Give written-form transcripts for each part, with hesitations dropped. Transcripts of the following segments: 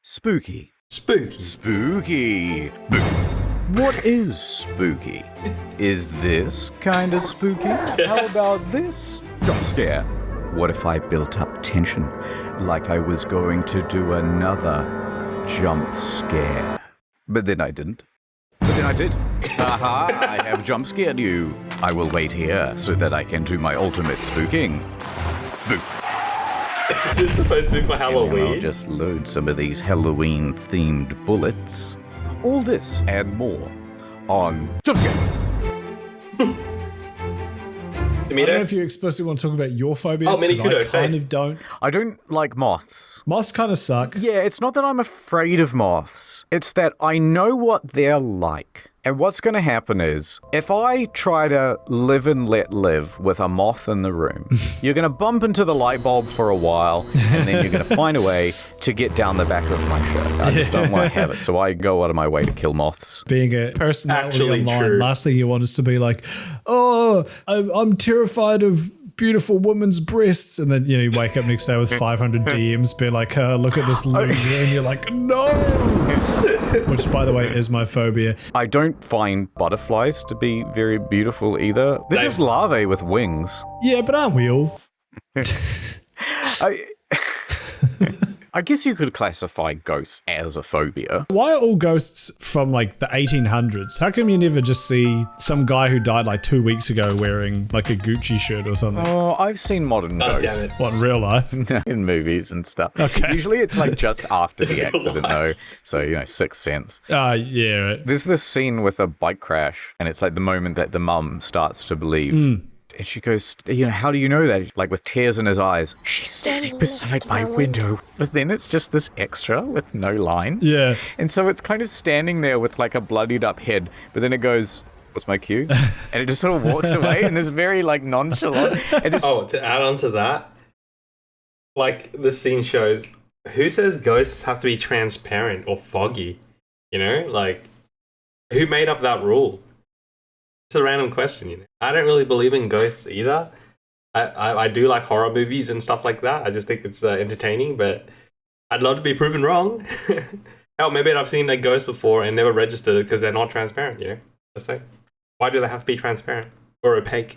Spooky. Spooky. Spooky. What is spooky? Is this kind of spooky? Yes. How about this? Jump scare. What if I built up tension like I was going to do another jump scare? But then I didn't. But then I did. Aha, I have jump scared you. I will wait here so that I can do my ultimate spooking. Boo. Is this supposed to be for And Halloween? I'll just load some of these Halloween-themed bullets. All this and more on Jump Scare. I don't know if you explicitly want to talk about your phobias, Oh, many 'cause I kudos, kind hey. of don't. I don't like moths. Moths kind of suck. Yeah, it's not that I'm afraid of moths. It's that I know what they're like. And what's going to happen is, if I try to live and let live with a moth in the room, you're going to bump into the light bulb for a while, and then you're going to find a way to get down the back of my shirt. I just don't want to have it, so I go out of my way to kill moths. Being a personality Actually online, true. last thing you want is to be like, oh, I'm terrified of beautiful woman's breasts, and then you wake up next day with 500 DMs being like, look at this loser, and you're like, no. Which, by the way, is my phobia. I don't find butterflies to be very beautiful either. They're just larvae with wings. Yeah, but aren't we all? I guess you could classify ghosts as a phobia. Why are all ghosts from like the 1800s? How come you never just see some guy who died like 2 weeks ago wearing like a Gucci shirt or something? Oh, I've seen modern Oh, damn ghosts. it. What, in real life? In movies and stuff. Okay. Usually it's like just after the accident though. So, Sixth Sense. Yeah. Right. There's this scene with a bike crash and it's like the moment that the mum starts to believe. And she goes, how do you know that? Like with tears in his eyes. She's standing beside my window. But then it's just this extra with no lines. Yeah. And so it's kind of standing there with like a bloodied up head. But then it goes, what's my cue? And it just sort of walks away and it's very like nonchalant. And it's To add on to that, like the scene shows, who says ghosts have to be transparent or foggy? Like, who made up that rule? It's a random question, I don't really believe in ghosts either. I do like horror movies and stuff like that. I just think it's entertaining, but I'd love to be proven wrong. Hell, maybe I've seen a ghost before and never registered it because they're not transparent, That's like, why do they have to be transparent or opaque?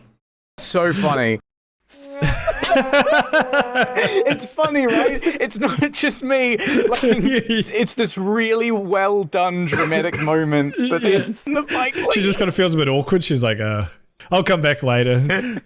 so funny. It's funny, right? It's not just me. Like, it's this really well done dramatic moment, but then the bike. She just kind of feels a bit awkward. She's like, I'll come back later.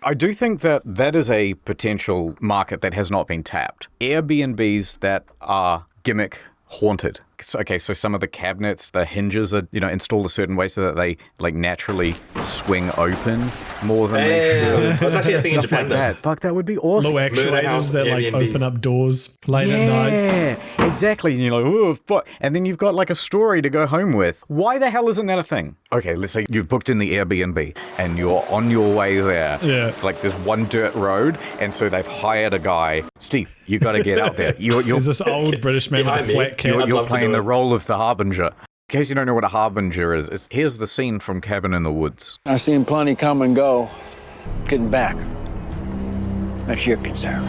I do think that is a potential market that has not been tapped. Airbnbs that are gimmick haunted. So some of the cabinets, the hinges are, installed a certain way so that they like naturally swing open more than they should. That's actually a thing in Stuff Japan. like that. Fuck, that would be awesome. Low actuators that like Airbnbs. open up doors late at night. Yeah, exactly. And you're like, oh, fuck. And then you've got like a story to go home with. Why the hell isn't that a thing? Okay, let's say you've booked in the Airbnb and you're on your way there. Yeah. It's like this one dirt road. And so they've hired a guy. Steve, you got to get out there. You're There's this old British man with a Behind me. flat cap. I'd you're love to playing do the it. role of the harbinger. In case you don't know what a harbinger is, here's the scene from Cabin in the Woods. I've seen plenty come and go. Getting back. That's your concern.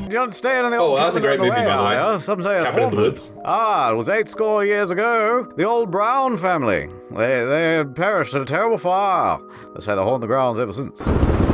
You don't stay in the Oh, old that was a cabin great on movie, by the way. are you? Some say it's Cabin in the haunted. Woods. Ah, it was 80 years ago. The old Brown family. They had perished in a terrible fire. They say they haunt the grounds ever since.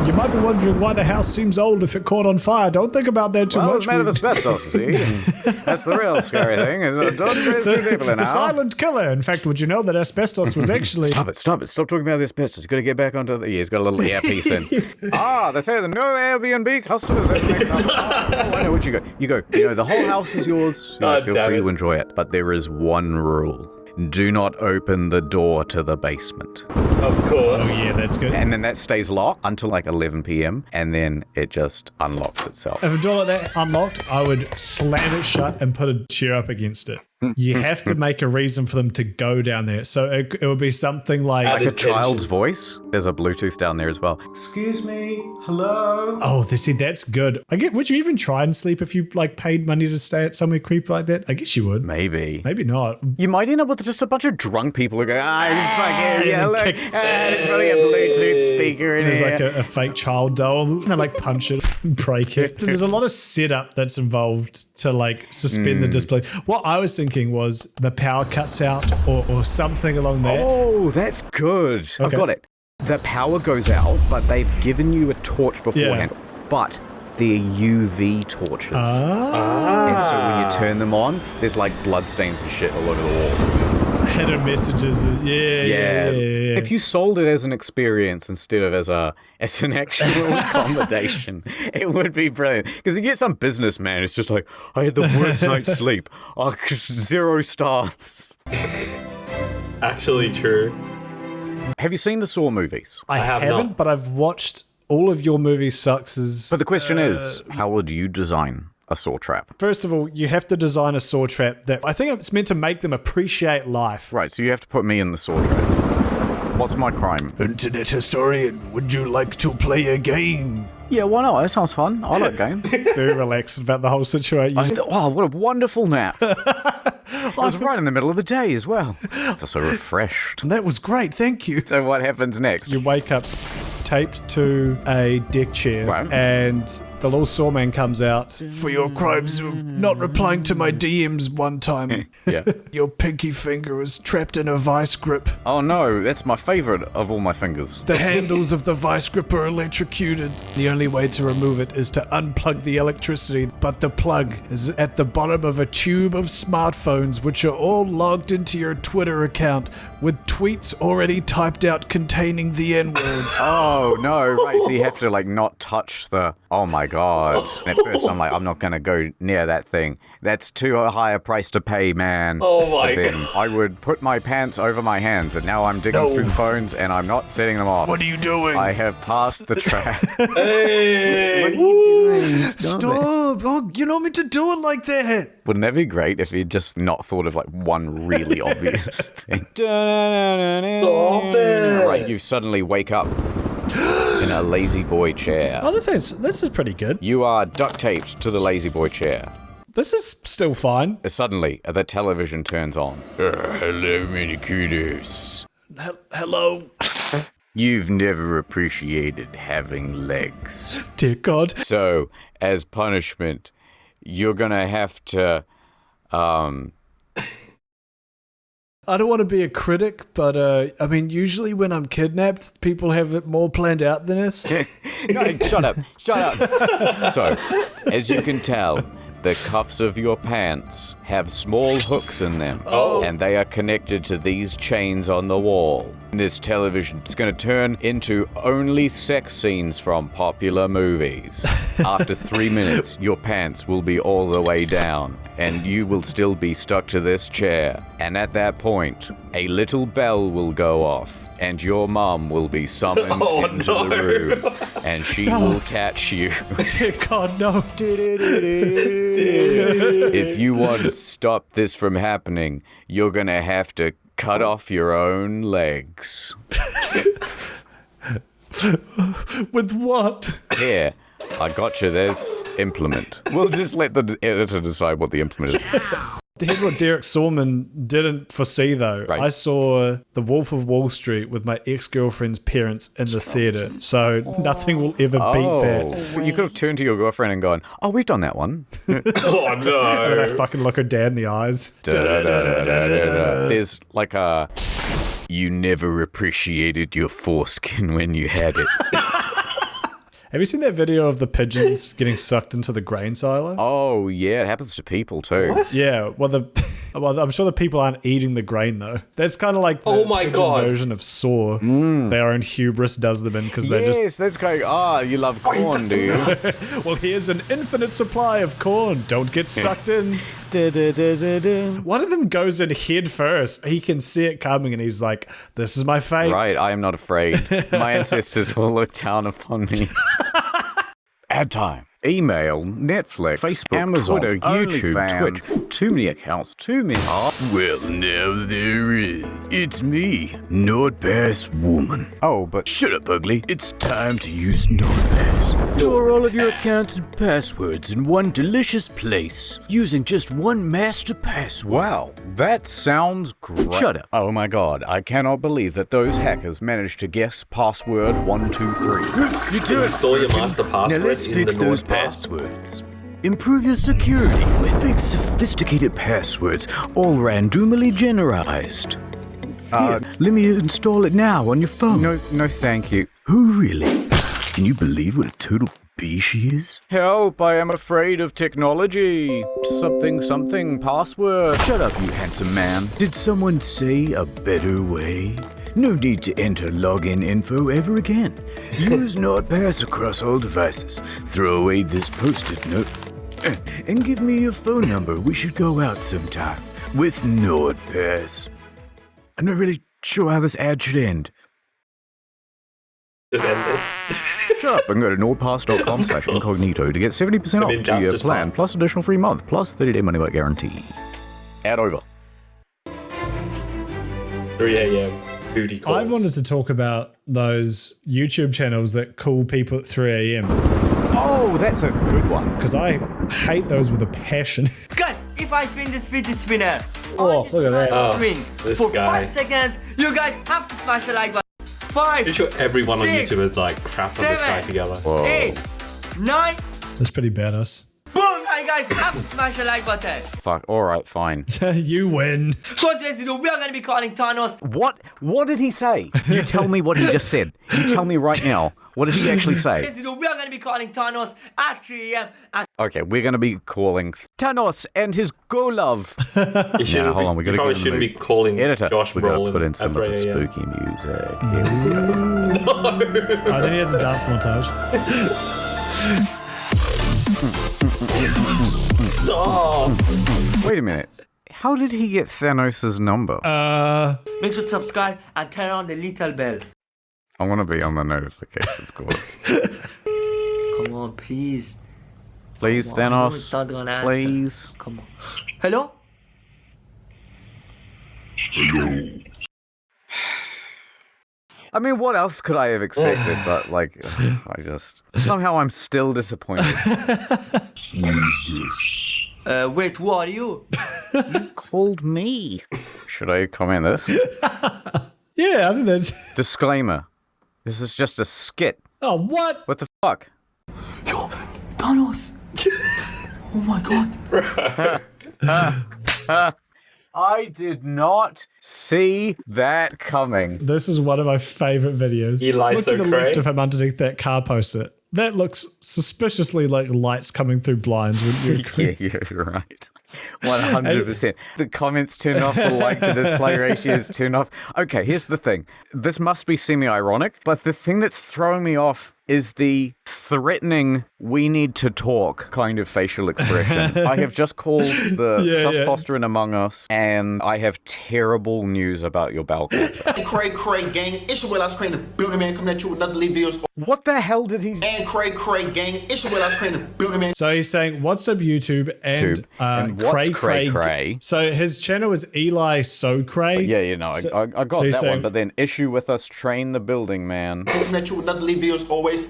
You might be wondering why the house seems old if it caught on fire. Don't think about that too Well, much. it's made of asbestos, you see. That's the real scary thing. Is it don't treat two people in The now. silent killer. In fact, would you know that asbestos was actually... Stop it. Stop talking about the asbestos. Got to get back onto the... Yeah, he's got a little earpiece in. They say that no Airbnb customers... I know what you go. The whole house is yours. Oh, Feel damn free it. to enjoy it. But there is one rule. Do not open the door to the basement. Of course. Oh, yeah, that's good. And then that stays locked until like 11 p.m. And then it just unlocks itself. If a door like that unlocked, I would slam it shut and put a chair up against it. you have to make a reason for them to go down there. So it would be something like Like a Added child's tension. voice. There's a Bluetooth down there as well. Excuse me. Hello. oh, that's good. Would you even try and sleep if you like paid money to stay at somewhere creepy like that? I guess you would. Maybe. Maybe not. You might end up with just a bunch of drunk people who go, fucking, yeah, look, there's probably a Bluetooth speaker in There's here. like a fake child doll, and they like punch it, break it. There's a lot of setup that's involved to like suspend the disbelief. What I was thinking was the power cuts out or something along that. Oh, that's good. I've Okay. got it. The power goes out, but they've given you a torch beforehand. But they're UV torches. And so when you turn them on, there's like bloodstains and shit all over the wall. Hidden messages. Yeah. If you sold it as an experience instead of as an actual accommodation, it would be brilliant. Because you get some businessman who's just like, I had the worst night's sleep. 0 stars. Actually true. Have you seen the Saw movies? I have haven't, not. but I've watched all of your movie sucks. But the question is, how would you design a Saw trap? First of all, you have to design a saw trap that I think it's meant to make them appreciate life. Right, so you have to put me in the Saw trap. What's my crime? Internet historian, would you like to play a game? Yeah, why not? That sounds fun. I like games. Very relaxed about the whole situation. Oh, what a wonderful nap. It was right in the middle of the day as well. I feel so refreshed. That was great, thank you. So what happens next? You wake up taped to a deck chair, Right. and the little sawman comes out. For your crimes of not replying to my DMs one time, Yeah. your pinky finger was trapped in a vice grip. Oh no, that's my favorite of all my fingers. The handles of the vice grip are electrocuted. The only way to remove it is to unplug the electricity, but the plug is at the bottom of a tube of smartphones, which are all logged into your Twitter account with tweets already typed out containing the N-word. Oh no, right, so you have to like not touch the, oh my god. At first I'm like, I'm not gonna go near that thing. That's too high a price to pay, man. Oh my But then God. I would put my pants over my hands, and now I'm digging through the phones and I'm not setting them off. What are you doing? I have passed the trap. Hey! What are you doing? Stop! Oh, you don't mean to do it like that. Wouldn't that be great if you'd just not thought of like one really obvious thing? Stop it! Right, you suddenly wake up in a lazy boy chair. Oh, this is pretty good. You are duct taped to the lazy boy chair. This is still fine. Suddenly, the television turns on. Hello, mini kudos. Hello, You've never appreciated having legs. dear God. So, as punishment, you're gonna have to, I don't want to be a critic, but I mean, usually when I'm kidnapped, people have it more planned out than us. No, shut up. So, as you can tell, the cuffs of your pants have small hooks in them, and they are connected to these chains on the wall. This television is going to turn into only sex scenes from popular movies. After 3 minutes, your pants will be all the way down, and you will still be stuck to this chair. And at that point, a little bell will go off, and your mum will be summoned into the room, and she will catch you. Dear God, no. If you want to stop this from happening, you're gonna have to cut off your own legs. With what? Here, I got you this implement. We'll just let the editor decide what the implement is. Here's what Derek Sorman didn't foresee, though. Right. I saw The Wolf of Wall Street with my ex-girlfriend's parents in the theater, so nothing will ever beat that. Well, you could have turned to your girlfriend and gone, oh, we've done that one. Oh And then I no! fucking look her dad in the eyes. There's like a, you never appreciated your foreskin when you had it. Have you seen that video of the pigeons getting sucked into the grain silo? Oh, yeah, it happens to people too. Yeah, well, I'm sure the people aren't eating the grain, though. That's kind of like the Oh my pigeon God. version of Saw. Their own hubris does them in because they're just, Yes, that's going, you love corn, do you? well, here's an infinite supply of corn. Don't get sucked in. One of them goes in head first. He can see it coming and he's like, this is my fate. Right, I am not afraid. My ancestors will look down upon me. Ad time. email, Netflix, Facebook, Amazon, Twitter, YouTube, Twitch. Too many accounts. Too many. Well, now there is. It's me, NordPass woman. Oh, but Shut up, ugly. It's time to use NordPass. Store all of your accounts and passwords in one delicious place using just one master password. wow, that sounds great. Shut up. Oh my god, I cannot believe that those hackers managed to guess password 123. Oops, you do it. Install your master password Now let's in fix the those NordPass. passwords. Improve your security with big sophisticated passwords, all randomly generalized. Here, let me install it now on your phone. No, thank you. Who really? Can you believe what a total bee she is? Help, I am afraid of technology. Something password. Shut up, you handsome man. Did someone say a better way? No need to enter login info ever again. Use NordPass across all devices. Throw away this post-it note. And give me your phone number. We should go out sometime with NordPass. I'm not really sure how this ad should end. Just end it. Shut up and go to nordpass.com/incognito to get 70% off I mean, to your just plan, fine. plus additional free month, plus 30-day money-back guarantee. Ad over. 3 a.m. booty calls. I wanted to talk about those YouTube channels that call people at 3 a.m. Oh, that's a good one. because I hate those with a passion. Guys, if I spin this fidget spinner, Oh, look at that. Oh, swing this for guy. 5 seconds, you guys have to smash the like button. 5, I'm sure everyone on 6, YouTube is like crap on this guy 7, together. 8, 9, That's pretty badass. boom! You guys have to smash the like button. Fuck, alright, fine. You win. So today's video, we are going to be calling Thanos. What did he say? You tell me what he just said. You tell me right now. What did he actually say? Today's video, we are going to be calling Thanos at 3 a.m. and Okay, we're going to be calling Thanos and his go-love. You shouldn't hold be, on, we gotta you probably get in shouldn't the be calling Editor, Josh we gotta Brolin put in at some of the 3 a.m. spooky music. Here we go. Oh, then he has a dance montage. Oh, Wait a minute. How did he get Thanos' number? make sure to subscribe and turn on the little bell. I want to be on the notifications call. Come on, please. Please, Come on, it's Thanos. not gonna answer. Please. Come on. Hello? I mean, what else could I have expected? But, like, somehow I'm still disappointed. Wait, who are you? Called me. Should I comment this? Yeah, I think that's. Disclaimer. This is just a skit. Oh, what? What the fuck? Yo, Thanos! Oh my god. I did not see that coming. This is one of my favorite videos. Eli Look to the so left cray. of him underneath that car poster. That looks suspiciously like lights coming through blinds. Wouldn't you agree? Yeah, you're right. 100%. The comments turned off, the like to dislike ratio is turned off. Okay, here's the thing. This must be semi-ironic, but the thing that's throwing me off is the threatening, we need to talk kind of facial expression. I have just called the Yeah, sus yeah. poster in Among Us, and I have terrible news about your bowel cancer. Cray gang, it's your Will Ice Cream, the Building Man coming at you with another lead videos. What the hell did he... And Cray gang, it's your Will Ice Cream, the Building Man. So he's saying, "What's up, YouTube?" And, And what's cray? So his channel is Eli So Cray. Yeah, you know, I got so he's that one, saying- but then issue with us, train the building man. Coming at you with another lead videos always.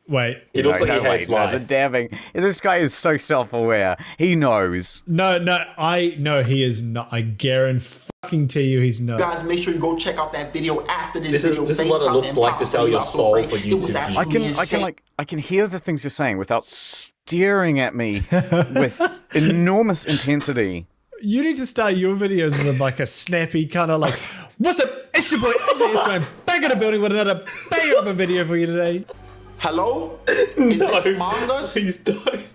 Wait, he looks like he wait, hates no, the life. dabbing. This guy is so self-aware. He knows. no, he is not. I guarantee you, he's not. Guys, make sure you go check out that video after this video. This is what it looks like to sell your soul for YouTube. I can hear the things you're saying without staring at me with enormous intensity. You need to start your videos with like a snappy kind of like, "What's up? It's your boy AJ Instagram back in the building with another banger of a video for you today." Hello? Is this Among Us? Please don't.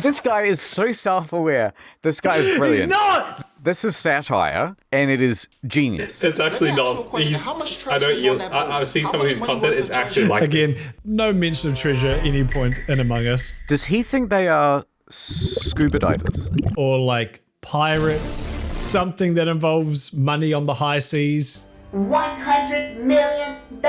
This guy is so self-aware. This guy is brilliant. He's not. This is satire, and it is genius. It's actually Let me ask you a not. question. He's, How much I treasure don't. is You, on that board? I've seen How some of much his money content. worth It's of actually treasure? like Again, this. no mention of treasure at any point in Among Us, Does he think they are scuba divers? or like pirates, something that involves money on the high seas. $100 million.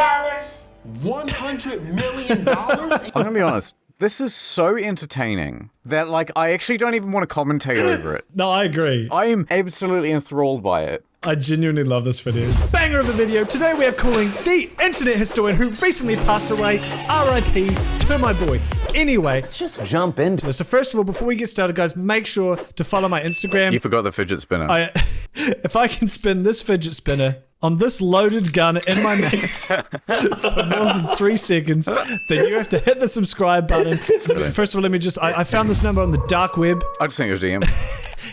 $100 million? I'm gonna be honest. This is so entertaining that, like, I actually don't even want to commentate over it. No, I agree. I am absolutely enthralled by it. I genuinely love this video. Banger of a video. Today we are calling the internet historian who recently passed away, RIP to my boy. Anyway, let's just jump into this. So first of all, before we get started, guys, make sure to follow my Instagram. You forgot the fidget spinner. If I can spin this fidget spinner on this loaded gun in my mouth for more than 3 seconds, then you have to hit the subscribe button. First of all, let me just, I found this number on the dark web. I just think it was DM.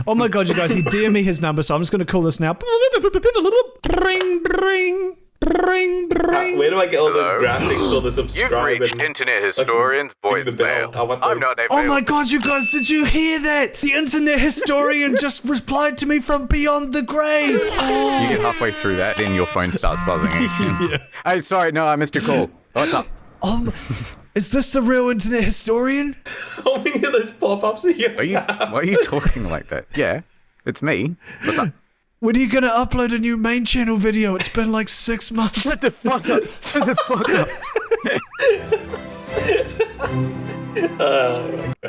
Oh my god, you guys, he DM me his number, so I'm just going to call this now. Bring, bring. Bring, bring. Where do I get all those graphics for the subscribe? You've reached Internet Historian's voicemail. I'm not a Oh my god, you guys, did you hear that? The internet historian just replied to me from beyond the grave. Oh. You get halfway through that, then your phone starts buzzing again. Yeah. Hey, sorry, no, I missed your call. What's up? Is this the real internet historian? Oh, we get those pop-ups again. Why are you talking like that? Yeah, it's me. What's up? When are you going to upload a new main channel video? It's been like 6 months. Shut the fuck up. Shut the fuck up.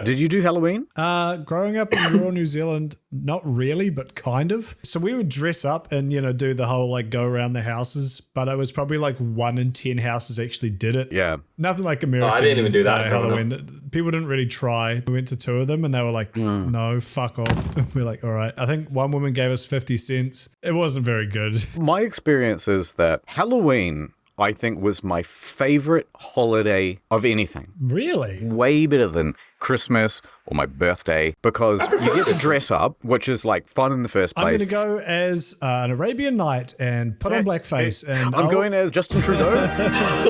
Did you do Halloween? Growing up in rural New Zealand, not really, but kind of. So we would dress up and, do the whole like go around the houses, but it was probably like 1 in 10 houses actually did it. Yeah. Nothing like American. I didn't even do that. Halloween. People didn't really try. We went to 2 of them and they were like, no, fuck off. We're like, all right. I think one woman gave us 50 cents. It wasn't very good. My experience is that Halloween, I think, was my favorite holiday of anything. Really? Way better than Christmas or my birthday, because you get to dress up, which is like fun in the first place. I'm going to go as an Arabian Night and put on blackface. And I'm going as Justin Trudeau.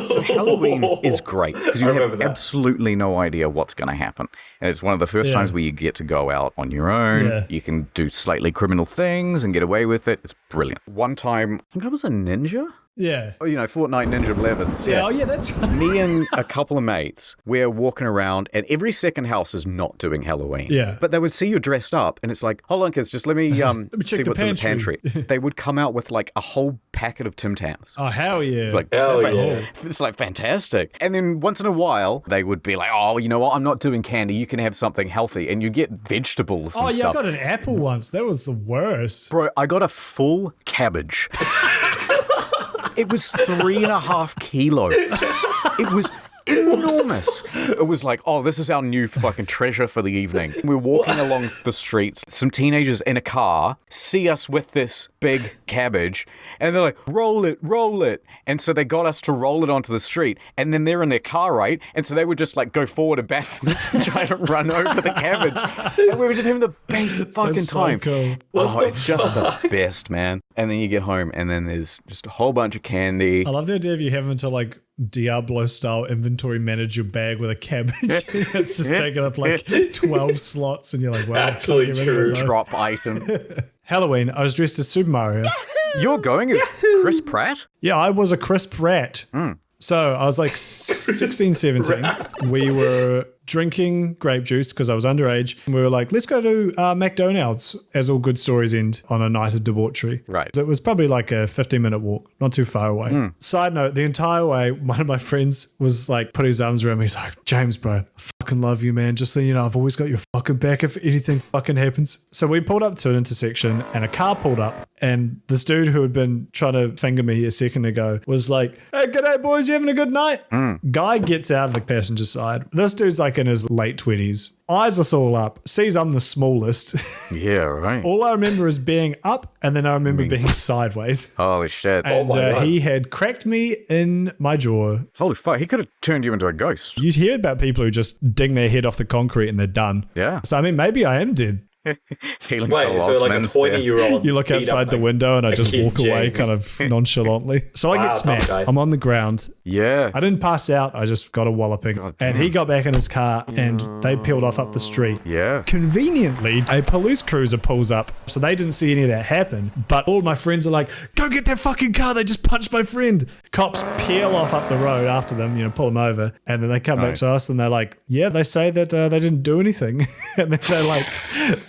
So Halloween is great because you have absolutely no idea what's going to happen. And it's one of the first times where you get to go out on your own. Yeah. You can do slightly criminal things and get away with it. It's brilliant. One time, I think I was a ninja. Yeah. Oh, Fortnite Ninja 11s. Yeah, oh yeah, that's right. Me and a couple of mates, we're walking around and every second house is not doing Halloween. Yeah. But they would see you dressed up and it's like, hold on, kids, just let me see what's in the pantry. They would come out with like a whole packet of Tim Tams. Oh, hell yeah. It's like fantastic. And then once in a while, they would be like, oh, you know what? I'm not doing candy. You can have something healthy. And you get vegetables and stuff. I got an apple once. That was the worst. Bro, I got a full cabbage. It was 3.5 kilos. It was enormous. It was like, oh, this is our new fucking treasure for the evening. We're walking along the streets. Some teenagers in a car see us with this big cabbage and they're like, roll it, roll it. And so they got us to roll it onto the street and then they're in their car, right? And so they would just like go forward and back and try to run over the cabbage. And we were just having the best fucking time. Cool. It's just the best, man. And then you get home and then there's just a whole bunch of candy. I love the idea of you having to like Diablo style inventory manage your bag with a cabbage. It's just taking up like 12 slots and you're like, wow. Actually true. Drop item. Halloween, I was dressed as Super Mario. You're going as Chris Pratt? Yeah, I was a crisp rat. So I was like 16, 17. We were drinking grape juice because I was underage. We were like, let's go to McDonald's, as all good stories end on a night of debauchery. Right. So it was probably like a 15-minute walk, not too far away. Side note, the entire way, one of my friends was like, put his arms around me. He's like, James, bro, I fucking love you, man. Just so you know, I've always got your fucking back if anything fucking happens. So we pulled up to an intersection and a car pulled up. And this dude who had been trying to finger me a second ago was like, hey, g'day, boys. You having a good night? Guy gets out of the passenger side. This dude's like in his late 20s. Eyes us all up. Sees I'm the smallest. Yeah, right. All I remember is being up, and then I remember being sideways. Holy shit. And he had cracked me in my jaw. Holy fuck, he could have turned you into a ghost. You hear about people who just ding their head off the concrete and they're done. Yeah. So, I mean, maybe I am dead. Healing Wait, so like a 20-year-old. You look outside the window and I just walk away kind of nonchalantly. So I get smacked. I'm on the ground. Yeah. I didn't pass out. I just got a walloping. And he got back in his car and they peeled off up the street. Yeah. Conveniently, a police cruiser pulls up. So they didn't see any of that happen. But all my friends are like, go get that fucking car. They just punched my friend. Cops peel off up the road after them, pull them over. And then they come back to us and they're like, yeah, they say that they didn't do anything. And they're like,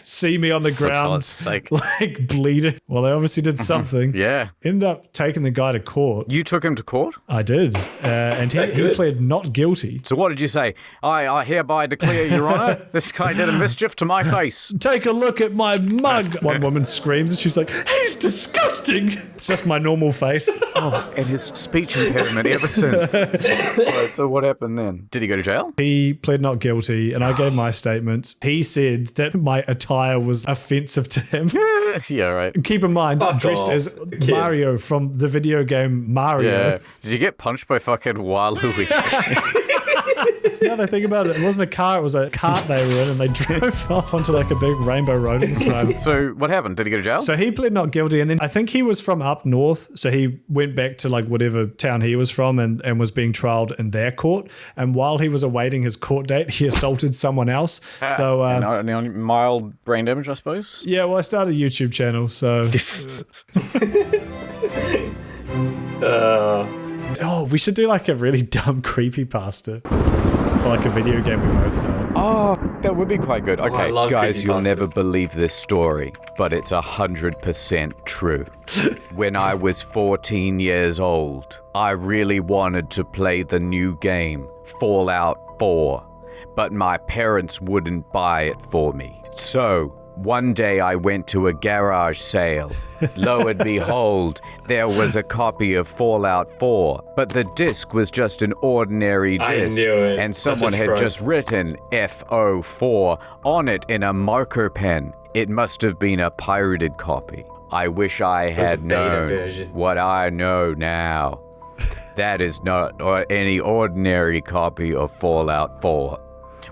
see me on the ground, God's sake. like bleeding. Well, they obviously did something. Yeah. Ended up taking the guy to court. You took him to court? I did. And he pled not guilty. So what did you say? I hereby declare, Your Honor, this guy did a mischief to my face. Take a look at my mug. One woman screams and she's like, he's disgusting. It's just my normal face. Oh, and his speech impairment ever since. Right, so what happened then? Did he go to jail? He pled not guilty and I gave my statement. He said that my attire was offensive to him. Yeah, right. Keep in mind, Fuck dressed off, as kid. Mario from the video game Mario. Yeah. Did you get punched by fucking Waluigi? Now that I think about it, it wasn't a car, it was a cart they were in and they drove off onto like a big rainbow road in the sky. So what happened? Did he go to jail? So he pled not guilty, and then I think he was from up north, so he went back to like whatever town he was from and was being trialed in their court. And while he was awaiting his court date, he assaulted someone else. So And mild brain damage, I suppose? yeah, well, I started a YouTube channel, so oh, we should do like a really dumb creepypasta for like a video game we both know. Oh, that would be quite good. I Okay, love guys, you'll creepypastas. never believe this story, but it's 100% true. When I was 14 years old, I really wanted to play the new game, Fallout 4, but my parents wouldn't buy it for me. So, one day I went to a garage sale. Lo and behold, there was a copy of Fallout 4, but the disc was just an ordinary I disc, knew it. and Such a someone had trope. just written FO4 on it in a marker pen. It must have been a pirated copy. I wish I was a had beta known version. what I know now. That is not any ordinary copy of Fallout 4.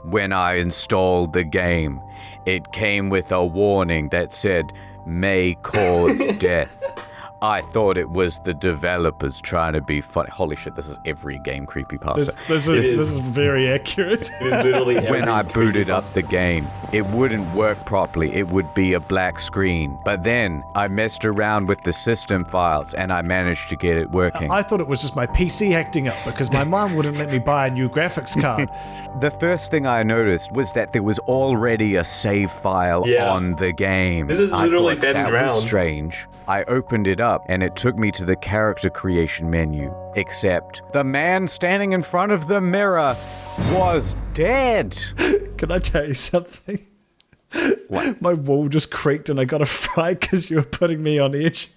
When I installed the game, it came with a warning that said, may cause death. I thought it was the developers trying to be funny. Holy shit, this is every game creepypasta. This is very accurate. It is literally When every I booted up creepypasta. the game, it wouldn't work properly. It would be a black screen. But then I messed around with the system files and I managed to get it working. I thought it was just my PC acting up because my mom wouldn't let me buy a new graphics card. The first thing I noticed was that there was already a save file Yeah. on the game. This is literally I thought Ben that Brown. was strange. I opened it up and it took me to the character creation menu. Except the man standing in front of the mirror was dead. Can I tell you something? What? My wall just creaked and I got a fright because you were putting me on edge.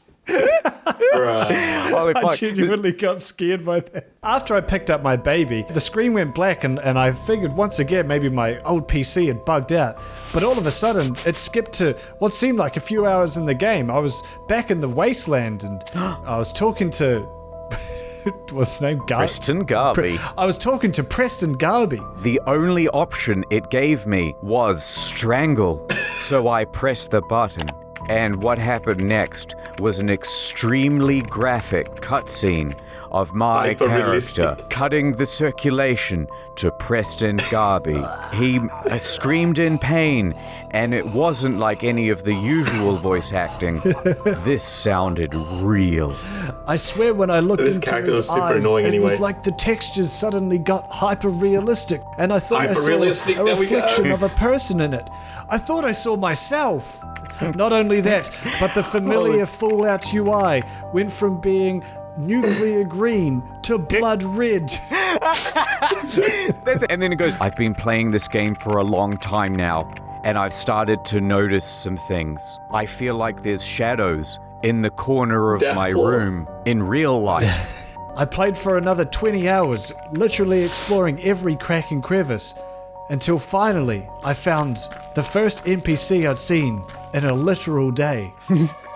Bruh. Holy I fuck. genuinely got scared by that. After I picked up my baby, the screen went black and I figured once again maybe my old PC had bugged out. But all of a sudden, it skipped to what seemed like a few hours in the game. I was back in the wasteland and I was talking to... what's his name? Preston Garvey. I was talking to Preston Garvey. The only option it gave me was strangle. So I pressed the button. And what happened next was an extremely graphic cutscene of my character Hyper-realistic. cutting the circulation to Preston Garvey. He screamed in pain, and it wasn't like any of the usual voice acting. This sounded real. I swear when I looked This into character his was super eyes, annoying it anyway. was like the textures suddenly got hyper-realistic. And I thought I saw Hyper-realistic, a there we go. reflection of a person in it. I thought I saw myself. Not only that, but the familiar Fallout UI went from being nuclear green to blood red. And then it goes, I've been playing this game for a long time now, and I've started to notice some things. I feel like there's shadows in the corner of my Deathpool. room in real life. I played for another 20 hours, literally exploring every crack and crevice, until finally I found the first NPC I'd seen in a literal day.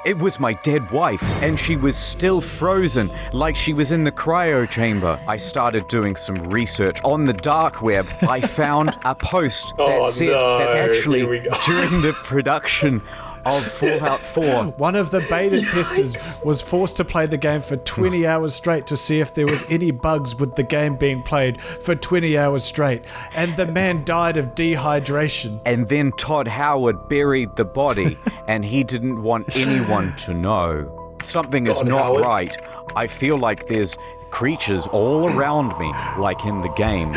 It was my dead wife, and she was still frozen, like she was in the cryo chamber. I started doing some research on the dark web. I found a post that Oh, said no. that actually, Here we go. during the production of Fallout 4, One of the beta testers was forced to play the game for 20 hours straight to see if there was any bugs with the game being played for 20 hours straight. And the man died of dehydration. and then Todd Howard buried the body, and he didn't want anyone to know. Something is Todd not Howard? right. I feel like there's creatures all around me, like in the game.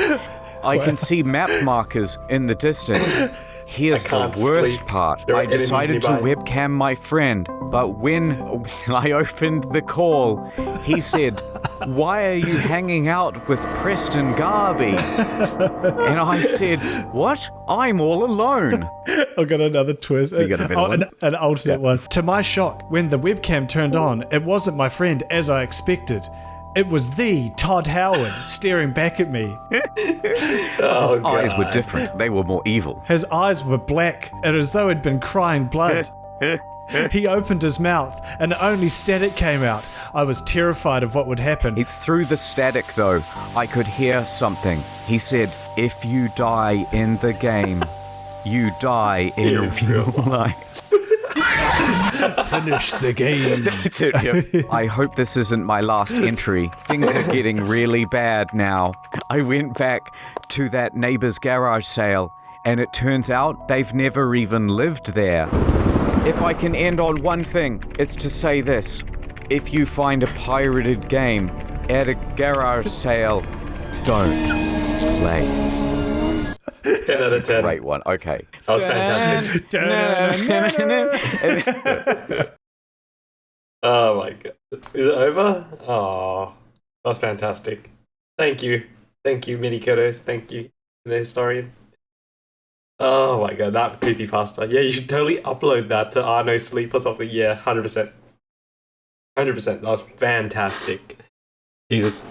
I can see map markers in the distance. Here's I the can't worst sleep. part. There are I decided to enemies webcam my friend, but when I opened the call, he said, "Why are you hanging out with Preston Garvey?" And I said, "What? I'm all alone." I've got another twist. You got a better one? An alternate one. To my shock, when the webcam turned on, it wasn't my friend as I expected. It was the Todd Howard staring back at me. Oh, His eyes were God. different. They were more evil. His eyes were black and as though he'd been crying blood. He opened his mouth and only static came out. I was terrified of what would happen. Through the static, though, I could hear something. He said, "If you die in the game, you die in real life." Finish the game. That's it, yeah. I hope this isn't my last entry. Things are getting really bad now. I went back to that neighbor's garage sale, and it turns out they've never even lived there. If I can end on one thing, it's to say this. If you find a pirated game at a garage sale, don't play. 10 out of 10. Great one. Okay. That was fantastic. Oh my god. Is it over? Oh, that was fantastic. Thank you. Thank you, Mini Kodos. Thank you, the historian. Oh my god, that creepypasta. Yeah, you should totally upload that to Arno Sleep or something. Yeah, 100%. 100%. That was fantastic. Jesus.